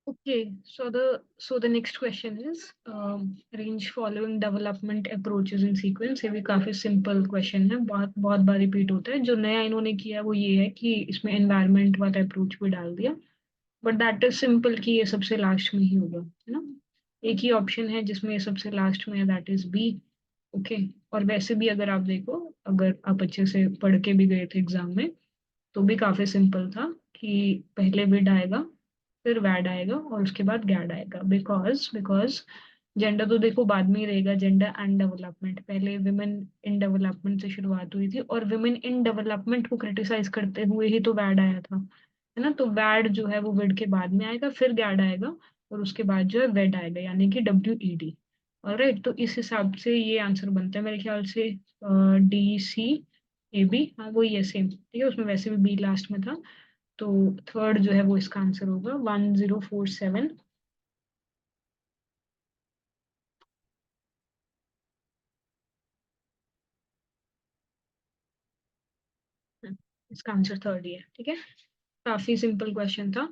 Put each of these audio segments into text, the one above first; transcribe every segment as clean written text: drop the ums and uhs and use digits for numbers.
Okay, so the next question is range following development approaches in sequence. ये भी काफी simple question है, बहुत बहुत बार रिपीट होता है. जो नया इन्होंने किया वो ये है कि इसमें एनवायरनमेंट वाला अप्रोच भी डाल दिया, बट दैट इज सिंपल कि ये सबसे लास्ट में ही होगा, है ना. एक ही ऑप्शन है जिसमें ये सबसे लास्ट में है, दैट इज बी. ओके. और वैसे भी अगर आप देखो, अगर आप अच्छे से पढ़ के भी गए थे एग्जाम में, तो भी काफी सिंपल था कि पहले विड आएगा, फिर वैड आएगा और उसके बाद गैड आएगा. बिकॉज बिकॉज जेंडर तो देखो बाद में ही रहेगा. जेंडर एंड डेवलपमेंट, पहले विमेन इन डेवलपमेंट से शुरुआत हुई थी और विमेन इन डेवलपमेंट को क्रिटिसाइज करते हुए ही तो वैड आया था, है ना. तो वैड जो है वो विड के बाद में आएगा, फिर गैड आएगा और उसके बाद जो है वेड आएगा, यानी कि WED. ऑलराइट, तो इस हिसाब से ये आंसर बनता है मेरे ख्याल से. DCAB, हाँ वही है, सेम. ठीक है, उसमें वैसे भी बी लास्ट में था. तो थर्ड जो है वो इसका आंसर होगा, 1047. इसका आंसर थर्ड ही है. ठीक है, काफी सिंपल क्वेश्चन था.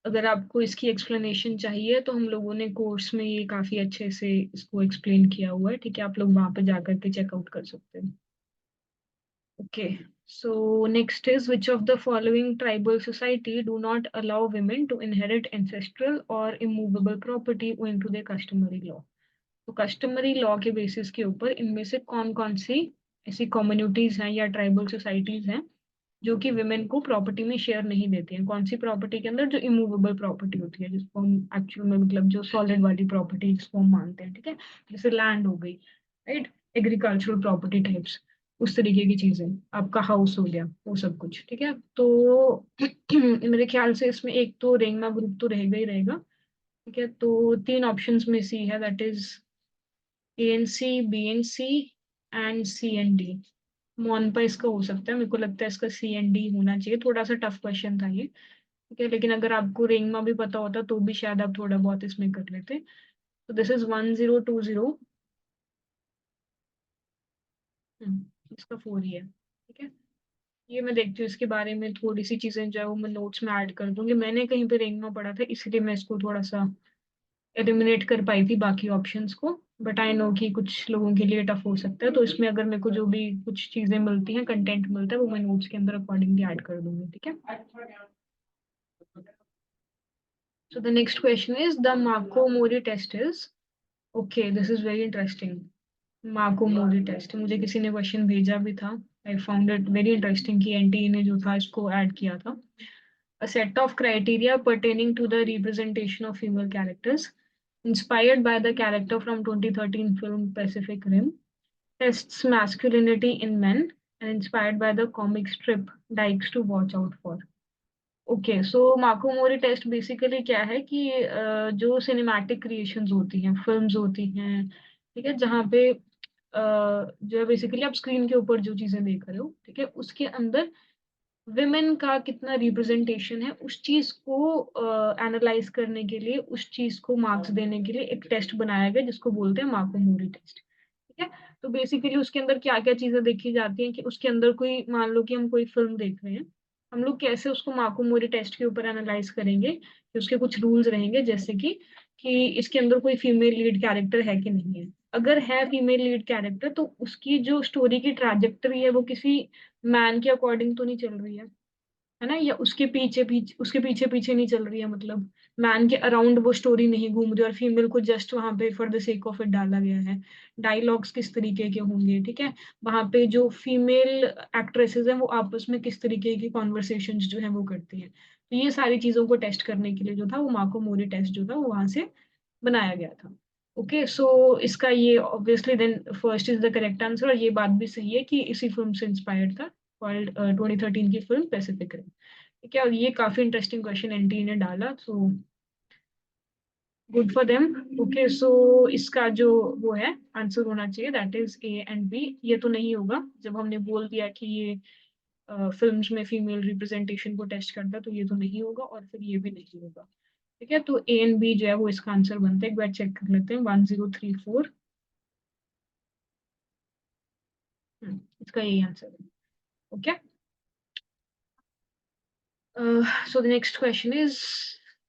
अगर आपको इसकी एक्सप्लेनेशन चाहिए तो हम लोगों ने कोर्स में ये काफी अच्छे से इसको एक्सप्लेन किया हुआ है. ठीक है, आप लोग वहां पर जाकर के चेकआउट कर सकते हैं. Okay, so next is which of the following tribal society do not allow women to inherit ancestral or immovable property owing to their customary law. तो कस्टमरी लॉ के बेसिस के ऊपर इनमें से कौन कौन सी ऐसी कम्युनिटीज हैं या ट्राइबल सोसाइटीज हैं जो कि विमेन को प्रॉपर्टी में शेयर नहीं देती हैं. कौन सी प्रॉपर्टी के अंदर? जो इमूवेबल प्रॉपर्टी होती है, जिसको हम एक्चुअल में मतलब जो सॉलिड वाली प्रॉपर्टी जिसको हम मानते हैं. ठीक है, जैसे लैंड हो गई, राइट, एग्रीकल्चरल प्रॉपर्टी टाइप्स, उस तरीके की चीजें, आपका हाउस हो गया, वो सब कुछ. ठीक है, तो मेरे ख्याल से इसमें एक तो रेंगमा ग्रुप तो रहेगा ही रहेगा. ठीक है, तो तीन ऑप्शंस में सी है, that is ANC, BNC and CND. Monpa इसका हो सकता है, मेरे को लगता है इसका CND होना चाहिए. थोड़ा सा टफ क्वेश्चन था ये. ठीक है, लेकिन अगर आपको रेंगमा भी पता होता तो भी शायद आप थोड़ा बहुत इसमें कर लेते. तो दिस इज 1020. इसका फोर ही है. ठीक है, ये मैं देखती हूँ, इसके बारे में थोड़ी सी चीजें जो है वो मैं नोट्स में ऐड कर दूंगी. मैंने कहीं पे रेंगमा पढ़ा था, इसलिए मैं इसको थोड़ा सा एलिमिनेट कर पाई थी बाकी ऑप्शंस को. बट आई नो कि कुछ लोगों के लिए टफ हो सकता है, तो इसमें अगर मेरे को जो भी कुछ चीजें मिलती हैं, कंटेंट मिलता है, वो मैं नोट्स के अंदर अकॉर्डिंगली ऐड कर दूंगी. ठीक है, so the next question is the Marco-Mori test is. Okay, this is very interesting. Mako Mori test, मुझे किसी ने क्वेश्चन भेजा भी था. I found it very interesting कि एनटीए ने जो था इसको ऐड किया था. A set of criteria pertaining to the representation of female characters inspired by the character from 2013 film Pacific Rim tests masculinity in men and inspired by the comic strip Dykes to Watch Out For. Okay, so मार्को मोरी test basically क्या है कि जो cinematic creations होती हैं, films होती हैं, ठीक है, जहाँ पे जो है बेसिकली आप स्क्रीन के ऊपर जो चीजें देख रहे हो, ठीक है, उसके अंदर विमेन का कितना रिप्रेजेंटेशन है, उस चीज को एनालाइज करने के लिए, उस चीज को मार्क्स देने के लिए एक टेस्ट बनाया गया जिसको बोलते हैं मार्को मोरी टेस्ट. ठीक है, तो बेसिकली उसके अंदर क्या क्या चीजें देखी जाती हैं कि उसके अंदर कोई, मान लो कि हम कोई फिल्म देख रहे हैं, हम लोग कैसे उसको मार्को मोरी टेस्ट के ऊपर एनालाइज करेंगे कि उसके कुछ रूल्स रहेंगे, जैसे कि इसके अंदर कोई फीमेल लीड कैरेक्टर है कि नहीं है. अगर है फीमेल लीड कैरेक्टर, तो उसकी जो स्टोरी की ट्रैजेक्टरी है वो किसी मैन के अकॉर्डिंग तो नहीं चल रही है ना, या उसके पीछे पीछे नहीं चल रही है, मतलब मैन के अराउंड वो स्टोरी नहीं घूम रही और फीमेल को जस्ट वहां पे for the sake of it डाला गया है. डायलॉग्स किस तरीके के होंगे, ठीक है, वहां पे जो फीमेल एक्ट्रेसेस हैं वो आपस में किस तरीके की कॉन्वर्सेशंस जो है वो करती हैं. तो ये सारी चीजों को टेस्ट करने के लिए जो था वो मार्को मोरी टेस्ट जो था वो वहां से बनाया गया था. ओके, सो इसका ये obviously then first is the correct answer, और ये बात भी सही है कि इसी फिल्म से इंस्पायर्ड था, कॉल्ड 2013 की फिल्म पैसिफिक रिम. ठीक है, और ये काफी इंटरेस्टिंग क्वेश्चन एनटी ने डाला, so good for them. Okay, so इसका जो वो है आंसर होना चाहिए, that is A and B. ये तो नहीं होगा, जब हमने बोल दिया कि ये फिल्म्स में फीमेल रिप्रेजेंटेशन को टेस्ट करता है, तो ये तो नहीं होगा और फिर ये भी नहीं होगा. ठीक है, तो A एंड B जो है वो इसका आंसर बनते हैं. एक बार चेक कर लेते हैं. 1034. इसका यही आंसर है. Okay, so the next question is,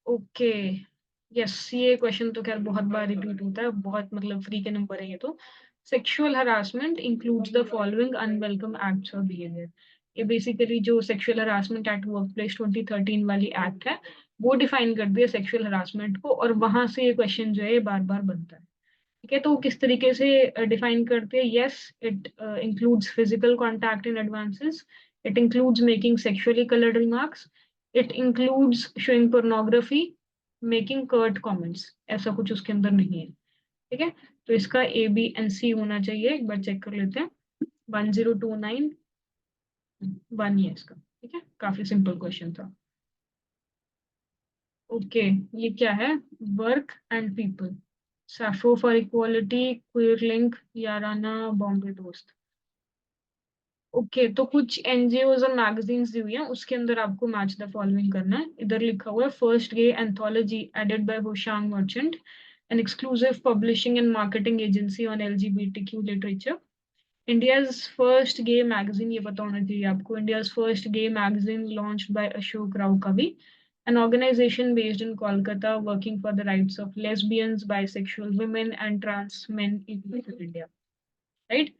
okay, yes, ये क्वेश्चन तो खैर बहुत बार रिपीट होता है, बहुत मतलब फ्री के नंबर है ये तो। Sexual harassment includes the following unwelcome acts और बिहेवियर। ये बेसिकली जो sexual harassment act work place 2013 वाली एक्ट है, वो डिफाइन कर दिया सेक्सुअल हरासमेंट को, और वहां से ये क्वेश्चन जो है ये बार बार बनता है। ठीक है, तो वो किस तरीके से डिफाइन करते हैं? Yes, it includes physical contact in advances, it includes making sexually coloured remarks, it includes showing pornography, making curt comments. ऐसा कुछ उसके अंदर नहीं है। ठीक है, तो इसका ABNC होना चाहिए, एक बार चेक कर लेते हैं। 1029 1 ये इसका। ठीक है, काफी सिंपल क्वेश्चन था। ओके, ये क्या है? Work and people, Sappho for equality, queer link, Yaarana, Bombay Dost. Okay, तो कुछ एनजीओज और मैगजीन्स दी हुई हैं, उसके अंदर आपको मैच द फॉलोइंग करना है। इधर लिखा हुआ है first gay anthology edited by Hoshang Merchant, an exclusive publishing and marketing agency on LGBTQ literature. India's first gay magazine, ये पता होना चाहिए आपको। India's first gay magazine launched by Ashok Row Kavi, an organization based in Kolkata working for the rights of lesbians, bisexual women and trans men in India। Right,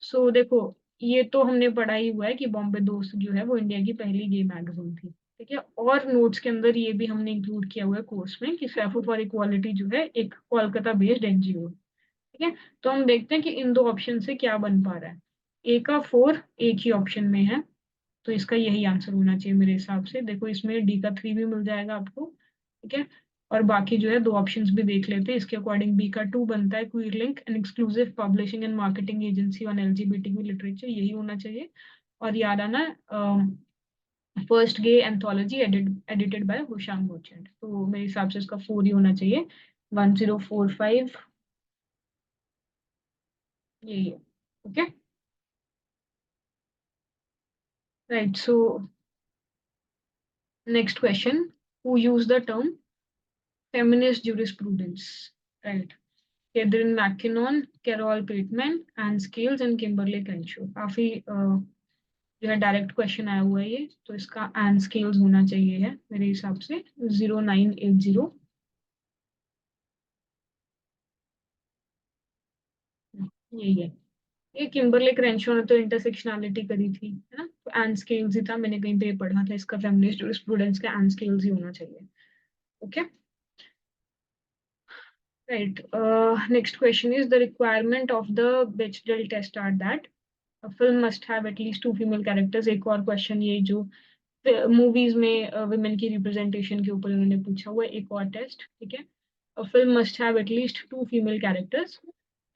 so देखो, ये तो हमने पढ़ा ही हुआ है कि बॉम्बे दोस्त जो है वो इंडिया की पहली गे मैगजीन थी। ठीक है, और नोट्स के अंदर ये भी हमने इंक्लूड किया हुआ है कोर्स में कि सैफो फॉर इक्वालिटी जो है एक कोलकाता बेस्ड NGO। ठीक है, तो हम देखते हैं कि इन दो ऑप्शन से क्या बन पा रहा है। ए का 4 एक ही ऑप्शन में है, तो इसका यही आंसर होना चाहिए मेरे हिसाब से। देखो, इसमें डी का 3 भी मिल जाएगा आपको। ठीक है, और बाकी जो है दो ऑप्शंस भी देख लेते हैं। इसके अकॉर्डिंग बी का 2 बनता है, queer link an exclusive publishing and marketing agency on LGBTQ literature, यही होना चाहिए। और याद आना, first gay anthology edited by Hoshang Merchant, तो मेरे हिसाब से इसका 4 ही होना चाहिए। 1045 यही है। Okay, right, so next question, who use the term feminist jurisprudence? Right. Catherine McKinnon, Carol Bateman, Anne Scales and Kimberly Crenshaw। काफी जो है डायरेक्ट क्वेश्चन आया हुआ है ये, तो इसका एन स्केल्स होना चाहिए है मेरे हिसाब से। 0980 यही है। ये किम्बरले क्रेंशो ने तो इंटरसेक्शनैलिटी करी थी, है ना, तो एन स्केल्स ही था, मैंने कहीं पे पढ़ा था इसका फेमिनिस्ट जूरिस्प्रूडेंस का एन स्केल्स ही होना चाहिए। Okay, right, next question is the requirement of the Bechdel test are that a film must have at least 2 female characters। एक और क्वेश्चन ये जो मूवीज में वुमेन की रिप्रेजेंटेशन के ऊपर उन्होंने पूछा हुआ है, एक और टेस्ट। ठीक है, a film must have at least 2 female characters।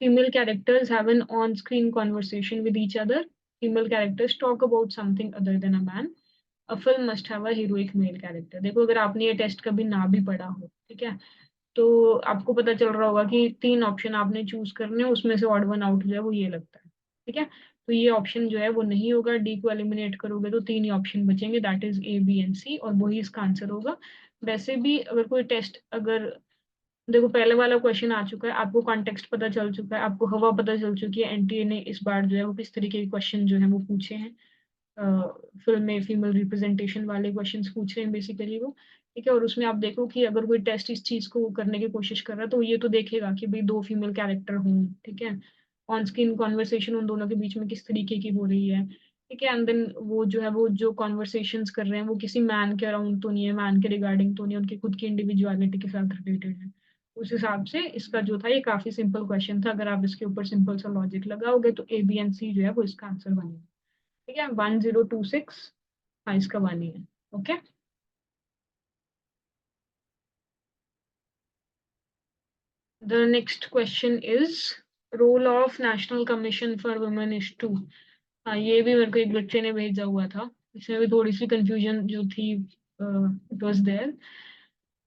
Female characters have an on-screen conversation with each other। Female characters talk about something other than a man। A film must have a heroic male character। देखो, अगर आपने ये test कभी ना भी पढ़ा हो, ठीक है, तो आपको पता चल रहा होगा कि 3 ऑप्शन आपने चूज करने हैं, उसमें से ऑड वन आउट जो है वो ये लगता है। ठीक है, तो ये ऑप्शन जो है वो नहीं होगा। डी को एलिमिनेट करोगे तो 3 ही ऑप्शन बचेंगे, दैट इज ABNC, और वही इसका आंसर होगा। वैसे भी अगर कोई टेस्ट, अगर देखो पहले वाला क्वेश्चन आ चुका है, आपको कॉन्टेक्स्ट पता चल चुका है, आपको हवा पता चल चुकी है, एनटीए ने इस बार जो है वो किस तरीके के क्वेश्चन जो है वो पूछे हैं। फिल्म में फीमेल रिप्रेजेंटेशन वाले क्वेश्चंस पूछ रहे हैं बेसिकली वो। ठीक है, और उसमें आप देखो कि अगर कोई टेस्ट इस चीज को करने की कोशिश कर रहा है, तो ये तो देखेगा कि भाई 2 फीमेल कैरेक्टर हों। ठीक है, ऑन स्क्रीन कॉन्वर्सेशन उन दोनों के बीच में किस तरीके की हो रही है। ठीक है, एंड देन वो जो है वो जो कॉन्वर्सेशंस कर रहे हैं वो किसी मैन के अराउंड तो नहीं है, मैन के रिगार्डिंग तो नहीं है, उनकी खुद की इंडिविजुअलिटी के साथ रिलेटेड है। उस हिसाब से इसका जो था ये काफी सिंपल क्वेश्चन था, अगर आप इसके ऊपर सिंपल सा लॉजिक लगाओगे तो ABNC जो है वो इसका आंसर बनेगा। ठीक है, 1026, हाँ इसका 1 ही है। Okay, the next question is role of national commission for women is two. हाँ, ये भी मेरे को एक बच्चे ने भेजा हुआ था, इसमें भी थोड़ी सी कंफ्यूजन जो थी, इट वाज देयर।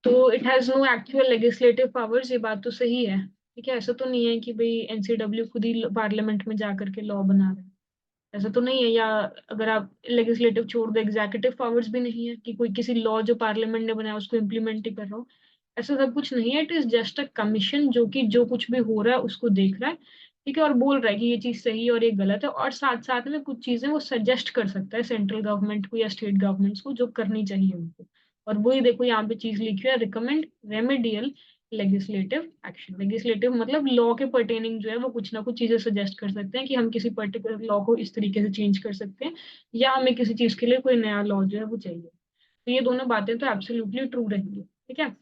तो it has no actual legislative powers, ये बात तो सही है। ठीक है, ऐसा तो नहीं है कि भाई NCW खुद ही पार्लियामेंट में जा करके लॉ बना रहे हैं, ऐसा तो नहीं है। या अगर आप लेजिस्लेटिव छोड़ दो, एग्जीक्यूटिव पावर्स भी नहीं है कि कोई किसी लॉ जो पार्लियामेंट ने बनाया उसको इम्प्लीमेंट ही कर रहा हो, ऐसा सब कुछ नहीं है। It is just a commission जो कि जो कुछ भी हो रहा है उसको देख रहा है। ठीक है, और बोल रहा है कि ये चीज सही है और ये गलत है, और साथ साथ में कुछ चीजें वो सजेस्ट कर सकता है सेंट्रल गवर्नमेंट को या स्टेट गवर्नमेंट्स को जो करनी चाहिए उनको। और वही देखो यहाँ पे चीज लिखी है, recommend remedial legislative action. Legislative मतलब लॉ के पर्टेनिंग जो है वो कुछ ना कुछ चीजें सजेस्ट कर सकते हैं कि हम किसी पर्टिकुलर लॉ को इस तरीके से चेंज कर सकते हैं, या हमें किसी चीज के लिए कोई नया लॉ जो है वो चाहिए। तो ये दोनों बातें तो एब्सोल्युटली ट्रू रहेंगी, ठीक है।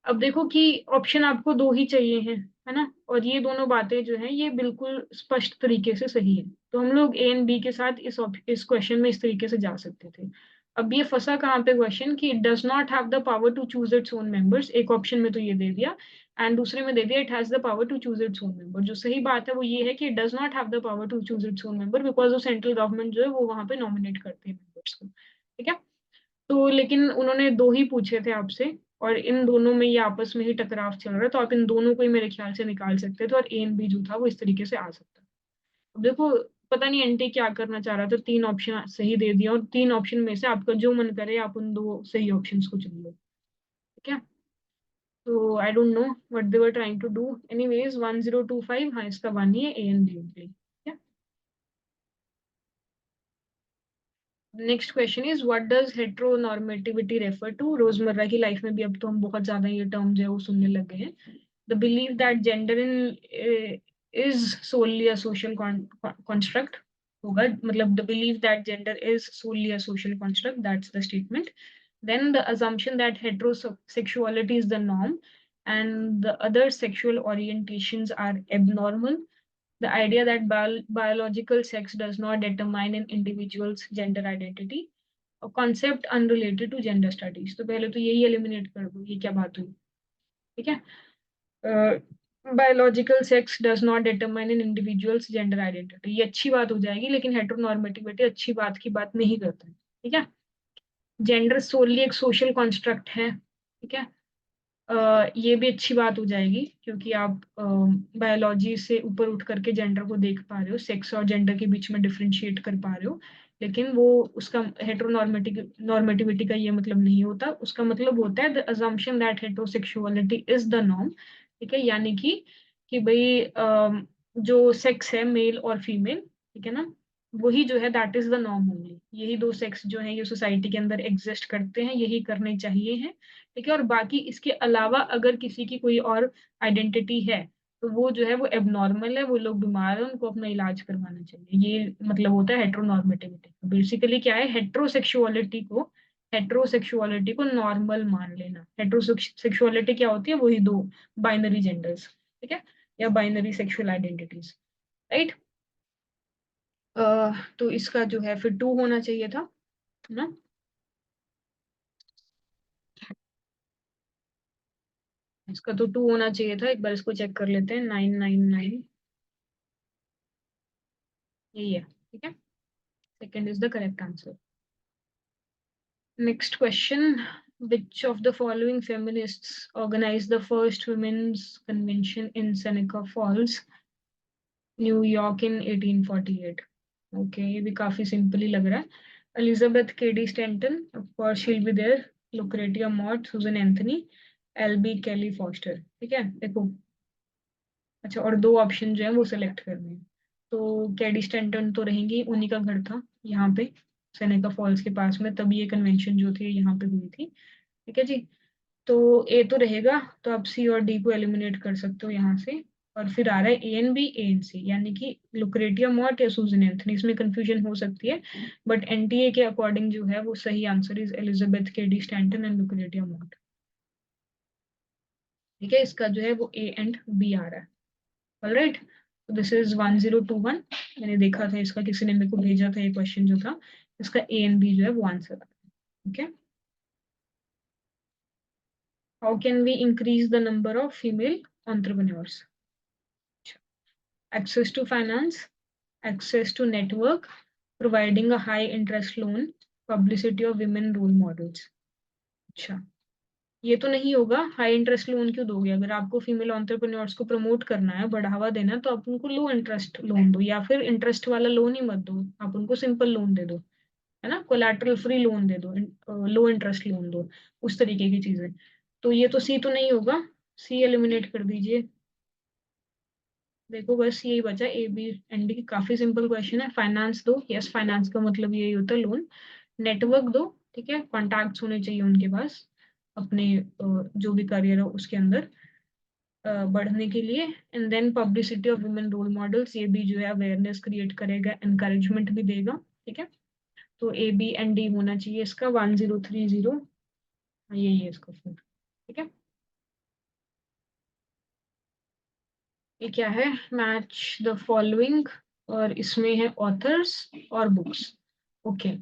अब देखो कि ऑप्शन आपको दो ही चाहिए हैं, है ना, और ये दोनों बातें जो है ये बिल्कुल स्पष्ट तरीके से सही है। तो हम लोग ए एंड बी के साथ इस क्वेश्चन में इस तरीके से जा सकते थे। अब ये फंसा कहाँ पे क्वेश्चन कि it does not have the power to choose its own members, एक ऑप्शन में तो ये दे दिया, एंड दूसरे में दे दिया it has the power to choose its own member. जो सही बात है वो ये है कि it does not have the power to choose its own member, because वो सेंट्रल गवर्नमेंट जो है वो वहां पे नॉमिनेट करते हैं मेंबर्स को, ठीक है। तो लेकिन उन्होंने दो ही पूछे थे आपसे, और इन दोनों में ये आपस में ही टकराव चल रहा है, तो आप इन दोनों को ही मेरे ख्याल से निकाल सकते थे, और ए एंड बी जो था वो इस तरीके से आ सकता। अब देखो, पता नहीं एनटी क्या करना चाह रहा था, तीन ऑप्शन सही दे दिया, और तीन ऑप्शन में से आपका जो मन करे आप उन दो सही ऑप्शंस को चुन लो, ठीक है। तो I don't know what they were trying to do, anyways 1025, हाँ इसका वन ही है, A and B only. Next question is what does heteronormativity refer to. रोजमर्रा की लाइफ में भी अब तो हम बहुत ज्यादा ये टर्म जो है वो सुनने लग गए हैं। The believe that gender in is solely a social construct होगा, मतलब the believe that gender is solely a social construct, that's the statement. then the assumption that heterosexuality is the norm and the other sexual orientations are abnormal, the idea that biological sex does not determine an individual's gender identity, a concept unrelated to gender studies। तो पहले तो यही eliminate कर दो, ये क्या बात हुई, ठीक है। Biological sex does not determine in individuals gender identity, ये अच्छी बात हो जाएगी, लेकिन हेटेरोनॉर्मेटिविटी अच्छी बात की बात नहीं करता है, ठीक है। जेंडर सोली एक सोशल कॉन्स्ट्रक्ट है, ठीक है। ये भी अच्छी बात हो जाएगी, क्योंकि आप बायोलॉजी से ऊपर उठ करके जेंडर को देख पा रहे हो, सेक्स और जेंडर के बीच में डिफरेंशिएट कर पा रहे हो। लेकिन वो उसका नॉर्मेटिविटी का ये मतलब नहीं होता, उसका मतलब होता है the assumption that heterosexuality is the norm, ठीक है। यानी कि भाई जो सेक्स है मेल और फीमेल, ठीक है ना, वही जो है that is the norm only, यही दो सेक्स जो है ये सोसाइटी के अंदर एग्जिस्ट करते हैं, यही करने चाहिए हैं, ठीक है। और बाकी इसके अलावा अगर किसी की कोई और आइडेंटिटी है तो वो जो है वो एबनॉर्मल है, वो लोग बीमार है, उनको अपना इलाज करवाना चाहिए, ये मतलब होता है हेट्रोनॉर्मेटिविटी। बेसिकली क्या है, हेट्रोसेक्सुअलिटी को नॉर्मल मान लेना। हेट्रोसेक्सुअलिटी क्या होती है, वही दो बाइनरी जेंडर्स, ठीक है, या बाइनरी सेक्सुअल आइडेंटिटीज, राइट। तो इसका जो है फिर टू होना चाहिए था, है ना। इसका तो टू होना चाहिए था, एक बार इसको चेक कर लेते हैं, 999 यही है, ठीक है। Second is the correct answer. Next question, which of the following feminists organized the first women's convention in Seneca Falls, New York in 1848? Okay, ये भी काफी सिंपल ही लग रहा है। Elizabeth Cady Stanton, of course she will be there, Lucretia Mott, Susan Anthony, Abby Kelley Foster, ठीक है। देखो, अच्छा, और दो ऑप्शन जो है वो सिलेक्ट करने हैं। तो कैडी स्टैंटन तो रहेंगी, उन्हीं का घर था यहाँ पे सेनेका फॉल्स के पास में, तभी ये कन्वेंशन जो थी यहाँ पे हुई थी, ठीक है जी। तो ए तो रहेगा, तो आप सी और डी को एलिमिनेट कर सकते हो यहाँ से, और फिर आ रहा है A N B, A N C, यानी कि लुक्रेटिया मॉट या सूजन एंथनी, इसमें कंफ्यूजन हो सकती है, बट एनटीए के अकॉर्डिंग जो है वो सही answer is Elizabeth Cady Stanton and Lucretia Mott, ठीक है। इसका जो है वो ए एंड बी आ रहा है। Alright, this is 1021। मैंने देखा था इसका, किसी ने मेरे को भेजा था ये क्वेश्चन जो था, इसका ए एंड बी जो है वो आंसर था, okay. How can we increase the number of female entrepreneurs? Access to finance, access to network, providing a high interest loan, publicity of women role models। अच्छा, ये तो नहीं होगा। हाई इंटरेस्ट लोन क्यों दोगे, अगर आपको फीमेल एंटरप्रेन्योर्स को प्रमोट करना है, बढ़ावा देना है, तो आप उनको लो इंटरेस्ट लोन दो, या फिर इंटरेस्ट वाला लोन ही मत दो, आप उनको सिंपल लोन दे दो, है ना, कोलैटरल फ्री लोन दे दो, लो इंटरेस्ट लोन दो, उस तरीके की चीजें। तो ये तो सी तो नहीं होगा, सी एलिमिनेट कर दीजिए। देखो बस यही बचा, ए बी एंड डी, काफी सिंपल क्वेश्चन है। फाइनेंस दो, यस, फाइनेंस का मतलब यही होता है लोन। नेटवर्क दो, ठीक है, कॉन्टैक्ट्स होने चाहिए उनके पास अपने जो भी करियर है उसके अंदर बढ़ने के लिए। And then publicity of women role models, ये भी जो है अवेयरनेस क्रिएट करेगा, एनकरेजमेंट भी देगा। ठीक है, तो ABND होना चाहिए इसका 1030। यही है इसका फुल। ठीक है, ये क्या है, मैच द फॉलोइंग, और इसमें है ऑथर्स और बुक्स। ओके,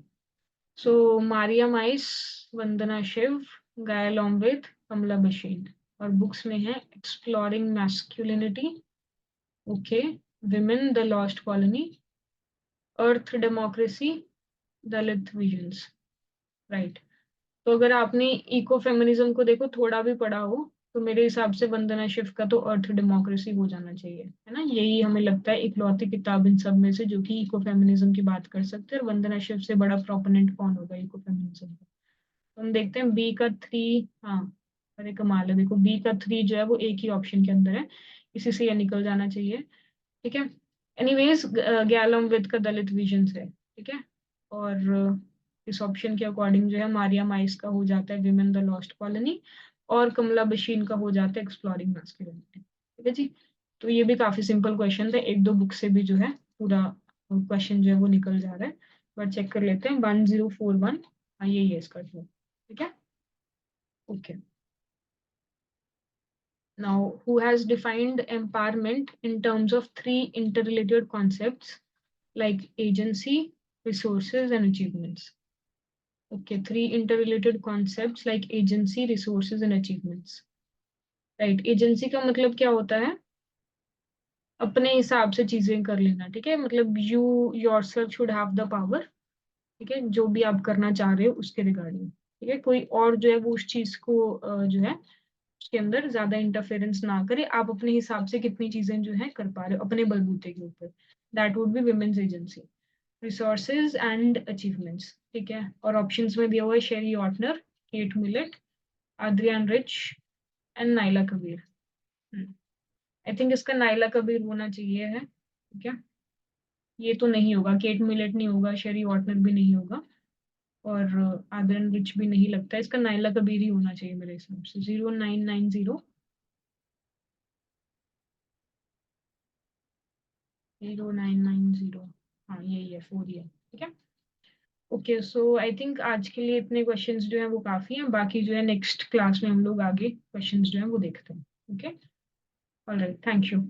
सो मारिया माइस, वंदना शिव, गायल अमृत, कमला बशीन। और बुक्स में है exploring masculinity, okay, women the lost colony, earth democracy, Dalit visions. Right, तो अगर आपने इको फेमिनिज्म को देखो थोड़ा भी पढ़ा हो, तो मेरे हिसाब से वंदना शिव का तो अर्थ डेमोक्रेसी हो जाना चाहिए, है ना। यही हमें लगता है इकलौती किताब इन सब में से जो कि इको फेमिनिज्म की बात कर सकते हैं, और वंदना शिव से बड़ा प्रोपोनेंट कौन होगा इको फेमिनिज्म का। तो हम देखते हैं बी का 3। हाँ, अरे कमाल है, देखो बी का 3 जो है वो एक ही ऑप्शन के अंदर है, इसी से ये निकल जाना चाहिए। ठीक है, एनीवेज ग्यालम विद का दलित विजन है। ठीक है, और इस ऑप्शन के अकॉर्डिंग जो है मारिया माइस का हो जाता है विमेन द लॉस्ट कॉलोनी, और कमला बशीन का हो जाता है एक्सप्लोरिंग मैस्कुलिनिटी। ठीक है जी, तो ये भी काफी सिंपल क्वेश्चन था, एक दो बुक से भी जो है पूरा क्वेश्चन जो है वो निकल जा रहा है। बट चेक कर लेते हैं 1041। हाँ, यही है इसका जवाब। ठीक है, okay. Now, who has defined empowerment in terms of three interrelated concepts like agency, resources, and achievements? Okay, three interrelated concepts like agency, resources, and achievements. Right, agency का मतलब क्या होता है, अपने हिसाब से चीजें कर लेना। ठीक है, मतलब you your self should have the power. ठीक है, जो भी आप करना चाह रहे हो उसके रिगार्डिंग। ठीक है, कोई और जो है वो उस चीज को जो है उसके अंदर ज्यादा इंटरफेरेंस ना करे, आप अपने हिसाब से कितनी चीजें जो है कर पा रहे हो अपने बलबूते के ऊपर, that would be women's agency. Resources and achievements, ठीक है, और ऑप्शंस में दिया हुआ है Sherry Ortner, Kate Millett, Adrienne Rich, and Naila Kabeer. I think इसका नाइला कबीर होना चाहिए है। ठीक है, ये तो नहीं होगा, केट मिलेट नहीं होगा, शेरी ऑटनर भी नहीं होगा, और आद्रियान रिच भी नहीं लगता, इसका नाइला कबीर ही होना चाहिए मेरे हिसाब से। 0990 0990। हाँ, यही है, 4 ही है। ठीक है, ओके, सो आई थिंक आज के लिए इतने क्वेश्चंस जो है वो काफी हैं, बाकी जो है नेक्स्ट क्लास में हम लोग आगे क्वेश्चंस जो है वो देखते हैं। Okay, alright, thank you.